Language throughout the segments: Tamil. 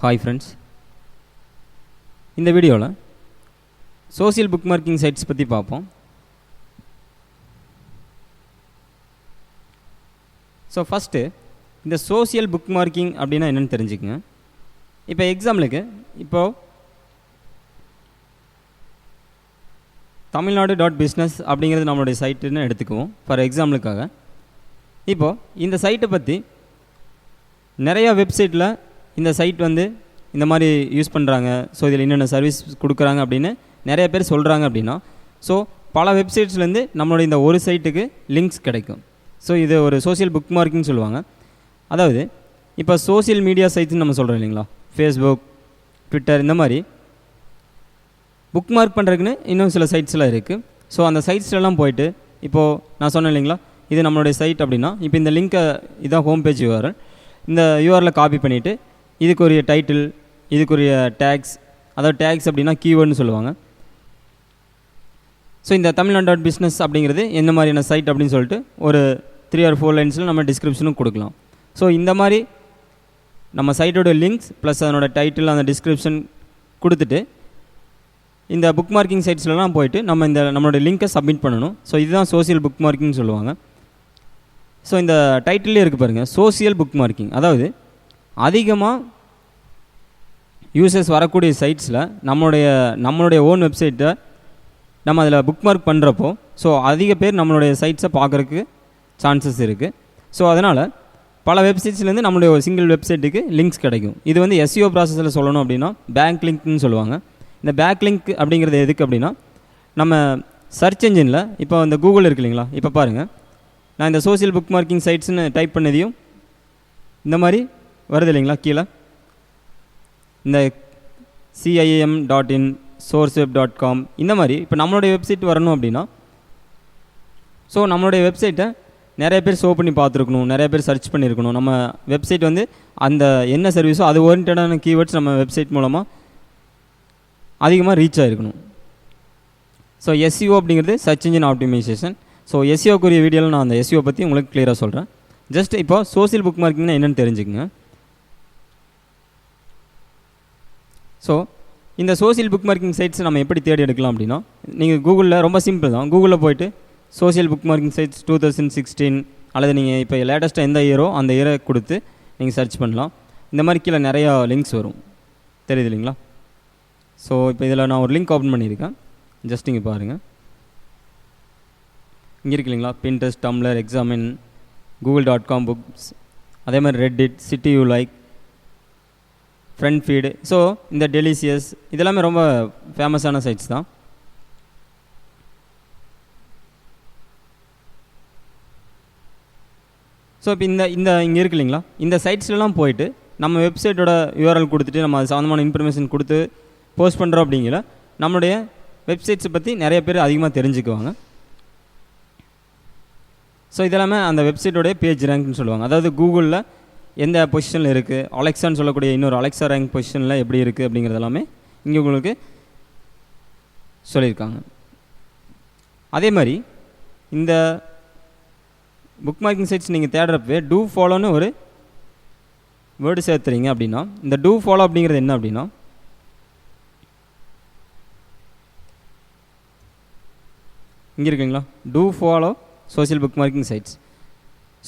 ஹாய் ஃப்ரெண்ட்ஸ், இந்த வீடியோவில் சோசியல் புக் மார்க்கிங் சைட்ஸ் பற்றி பார்ப்போம். ஸோ ஃபஸ்ட்டு இந்த சோசியல் புக் மார்க்கிங் அப்படின்னா என்னென்னு தெரிஞ்சுக்கங்க. இப்போ எக்ஸாம்பிளுக்கு இப்போது தமிழ்நாடு.business அப்படிங்கிறது நம்மளுடைய சைட்டுன்னு எடுத்துக்குவோம் ஃபார் எக்ஸாம்பிளுக்காக. இப்போது இந்த சைட்டை பற்றி நிறையா வெப்சைட்டில் இந்த சைட் வந்து இந்த மாதிரி யூஸ் பண்ணுறாங்க, ஸோ இதில் என்னென்ன சர்வீஸ் கொடுக்குறாங்க அப்படின்னு நிறைய பேர் சொல்கிறாங்க அப்படின்னா, ஸோ பல வெப்சைட்ஸ்லேருந்து நம்மளோட இந்த ஒரு சைட்டுக்கு லிங்க்ஸ் கிடைக்கும். ஸோ இது ஒரு சோசியல் புக் மார்க்கிங் சொல்லுவாங்க. அதாவது இப்போ சோசியல் மீடியா சைட்ஸ்ன்னு நம்ம சொல்கிறோம் இல்லைங்களா, ஃபேஸ்புக், ட்விட்டர், இந்த மாதிரி புக் மார்க் பண்ணுறதுக்குன்னு இன்னும் சில சைட்ஸ்லாம் இருக்குது. ஸோ அந்த சைட்ஸ்லாம் போயிட்டு இப்போது நான் சொன்னேன் இல்லைங்களா, இது நம்மளுடைய சைட் அப்படின்னா, இப்போ இந்த லிங்க்கை இதான் ஹோம் பேஜ் URL, இந்த URL காப்பி பண்ணிவிட்டு இதுக்குரிய டைட்டில், இதுக்குரிய டேக்ஸ், அதாவது டேக்ஸ் அப்படின்னா கீவேர்டுன்னு சொல்லுவாங்க. ஸோ இந்த தமிழ்நாடு.business அப்படிங்கிறது எந்த மாதிரியான சைட் அப்படின்னு சொல்லிட்டு ஒரு 3 or 4 லைன்ஸில் நம்ம டிஸ்கிரிப்ஷனும் கொடுக்கலாம். ஸோ இந்த மாதிரி நம்ம சைட்டோட லிங்க்ஸ் ப்ளஸ் அதனோட டைட்டில், அந்த டிஸ்கிரிப்ஷன் கொடுத்துட்டு இந்த புக் மார்க்கிங் சைட்ஸ்லாம் போயிட்டு நம்ம நம்மளோட லிங்க்கை சப்மிட் பண்ணணும். ஸோ இதுதான் சோசியல் புக் மார்க்கிங் சொல்லுவாங்க. ஸோ இந்த டைட்டிலே இருக்குது பாருங்கள், சோசியல் புக் மார்க்கிங். அதாவது அதிகமாக யூசர்ஸ் வரக்கூடிய சைட்ஸில் நம்மளுடைய ஓன் வெப்சைட்டை நம்ம அதில் புக் மார்க் பண்ணுறப்போ ஸோ அதிக பேர் நம்மளுடைய சைட்ஸை பார்க்குறதுக்கு சான்சஸ் இருக்குது. ஸோ அதனால் பல வெப்சைட்ஸ்லேருந்து நம்மளுடைய ஒரு சிங்கிள் வெப்சைட்டுக்கு லிங்க்ஸ் கிடைக்கும். இது வந்து SEO ப்ராசஸில் சொல்லணும் அப்படின்னா பேக் லிங்க்னு சொல்லுவாங்க. இந்த பேக் லிங்க் அப்படிங்கிறது எதுக்கு அப்படின்னா, நம்ம சர்ச் என்ஜினில் இப்போ இந்த கூகுள் இருக்கு இல்லைங்களா, இப்போ பாருங்கள், நான் இந்த சோசியல் புக் மார்க்கிங் சைட்ஸ்னு டைப் பண்ணதையும் இந்த மாதிரி வருது இல்லைங்களா, கீழே இந்த CIIM.in, sourceweb.com, இந்த மாதிரி இப்போ நம்மளுடைய வெப்சைட் வரணும் அப்படின்னா, ஸோ நம்மளுடைய வெப்சைட்டை நிறைய பேர் ஷோ பண்ணி பார்த்துருக்கணும், நிறைய பேர் சர்ச் பண்ணியிருக்கணும். நம்ம வெப்சைட் வந்து அந்த என்ன சர்வீஸோ அது ஓரியன்டான கீவேர்ட்ஸ் நம்ம வெப்சைட் மூலமாக அதிகமாக ரீச் ஆகிருக்கணும். ஸோ SEO அப்படிங்கிறது சர்ச் இன்ஜின் ஆப்டிமைசேஷன். ஸோ SEOக்குரிய வீடியோவில் நான் அந்த SEO பற்றி உங்களுக்கு கிளியராக சொல்கிறேன். ஜஸ்ட் இப்போ சோசியல் புக் மார்க்கிங்னா என்னென்னு தெரிஞ்சுக்கங்க. ஸோ இந்த சோசியல் புக் மார்க்கிங் சைட்ஸ் நம்ம எப்படி தேடி எடுக்கலாம் அப்படின்னா, நீங்கள் கூகுளில் ரொம்ப சிம்பிள் தான், கூகுளில் போய்ட்டு சோசியல் புக் மார்க்கிங் சைட்ஸ் 2016 அல்லது நீங்கள் இப்போ லேட்டஸ்ட்டாக எந்த இயரோ அந்த இயரை கொடுத்து நீங்கள் சர்ச் பண்ணலாம். இந்த மாதிரி கீழே நிறையா லிங்க்ஸ் வரும், தெரியுது இல்லைங்களா. ஸோ இப்போ இதில் நான் ஒரு லிங்க் ஓப்பன் பண்ணியிருக்கேன், ஜஸ்ட் இங்கே பாருங்கள். இங்கே இருக்கு இல்லைங்களா, Pinterest, Tumblr, Examine, google.com books, அதே மாதிரி Reddit, City You Like, friend feed. So இந்த டெலிசியஸ் இதெல்லாமே ரொம்ப ஃபேமஸான சைட்ஸ் தான். ஸோ இப்போ இங்கே இருக்கு இல்லைங்களா, இந்த சைட்ஸ்லாம் போயிட்டு நம்ம வெப்சைட்டோட URL கொடுத்துட்டு நம்ம அது சம்மந்தமான இன்ஃபர்மேஷன் கொடுத்து போஸ்ட் பண்ணுறோம் அப்படிங்கிற நம்மளுடைய வெப்சைட்ஸை பற்றி நிறைய பேர் அதிகமாக தெரிஞ்சுக்குவாங்க. ஸோ இதெல்லாமே அந்த வெப்சைட்டோடைய பேஜ் ரேங்க்னு சொல்லுவாங்க. அதாவது கூகுளில் எந்த பொசிஷனில் இருக்குது, அலெக்சான்னு சொல்லக்கூடிய இன்னொரு அலெக்சா ரேங்க் பொசிஷனில் எப்படி இருக்குது அப்படிங்கிறது எல்லாமே இங்கே உங்களுக்கு சொல்லியிருக்காங்க. அதே மாதிரி இந்த புக் மார்க்கிங் சைட்ஸ் நீங்கள் தேடுறப்பவே டூ ஃபாலோன்னு ஒரு வேர்டு சேர்த்துறீங்க அப்படின்னா, இந்த டூ ஃபாலோ அப்படிங்கிறது என்ன அப்படின்னா, இங்கே இருக்குங்களா, do follow social bookmarking sites.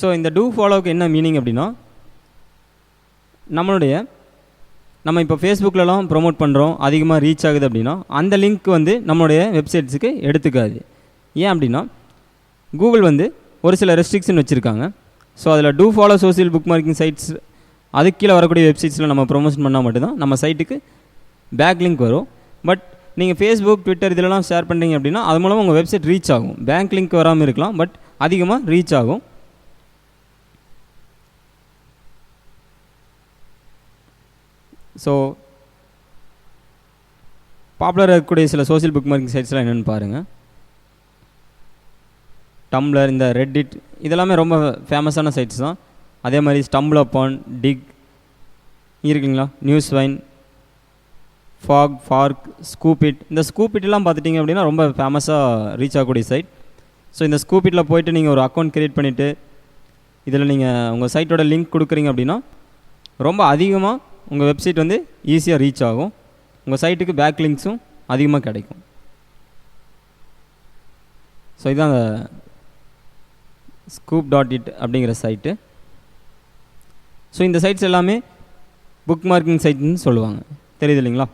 So இந்த டூ ஃபாலோவுக்கு என்ன மீனிங் அப்படின்னா, நம்ம இப்போ ஃபேஸ்புக்கிலலாம் ப்ரொமோட் பண்ணுறோம், அதிகமாக ரீச் ஆகுது அப்படின்னா அந்த லிங்க் வந்து நம்மளுடைய வெப்சைட்ஸுக்கு எடுத்துக்காது. ஏன் அப்படின்னா கூகுள் வந்து ஒரு சில ரெஸ்ட்ரிக்ஷன் வச்சுருக்காங்க. ஸோ அதில் do follow social bookmarking sites அதுக்கு கீழே வரக்கூடிய வெப்சைட்ஸில் நம்ம ப்ரொமோஷன் பண்ணால் மட்டும்தான் நம்ம சைட்டுக்கு பேக் லிங்க் வரும். பட் நீங்கள் ஃபேஸ்புக், ட்விட்டர் இதிலலாம் ஷேர் பண்ணுறீங்க அப்படின்னா அது மூலமாக உங்கள் வெப்சைட் ரீச் ஆகும். பேங்க் லிங்க் வராமல் இருக்கலாம், பட் அதிகமாக ரீச் ஆகும். ஸோ பாப்புலராக இருக்கக்கூடிய சில சோசியல் புக் மார்க்கிங் சைட்ஸ்லாம் என்னென்னு பாருங்கள். டம்ளர், இந்த ரெட்டிட் இதெல்லாமே ரொம்ப ஃபேமஸான சைட்ஸ் தான். அதே மாதிரி StumbleUpon, டிக் இருக்குங்களா, நியூஸ்வைன், ஃபார்க், ஸ்கூபிட். இந்த ஸ்கூபிட்லாம் பார்த்துட்டிங்க அப்படின்னா ரொம்ப ஃபேமஸாக ரீச் ஆகக்கூடிய சைட். ஸோ இந்த ஸ்கூபிட்டில் போய்ட்டு நீங்கள் ஒரு அக்கௌண்ட் க்ரியேட் பண்ணிவிட்டு இதில் நீங்கள் உங்கள் சைட்டோட லிங்க் கொடுக்குறீங்க அப்படின்னா ரொம்ப அதிகமாக உங்கள் வெப்சைட் வந்து ஈஸியாக ரீச் ஆகும், உங்கள் சைட்டுக்கு பேக் லிங்க்ஸும் அதிகமாக கிடைக்கும். ஸோ இதுதான் அந்த scoop.it அப்படிங்கிற சைட்டு. ஸோ இந்த சைட்ஸ் எல்லாமே புக் மார்க்கிங் சைட்னு சொல்லுவாங்க, தெரியுது இல்லைங்களா?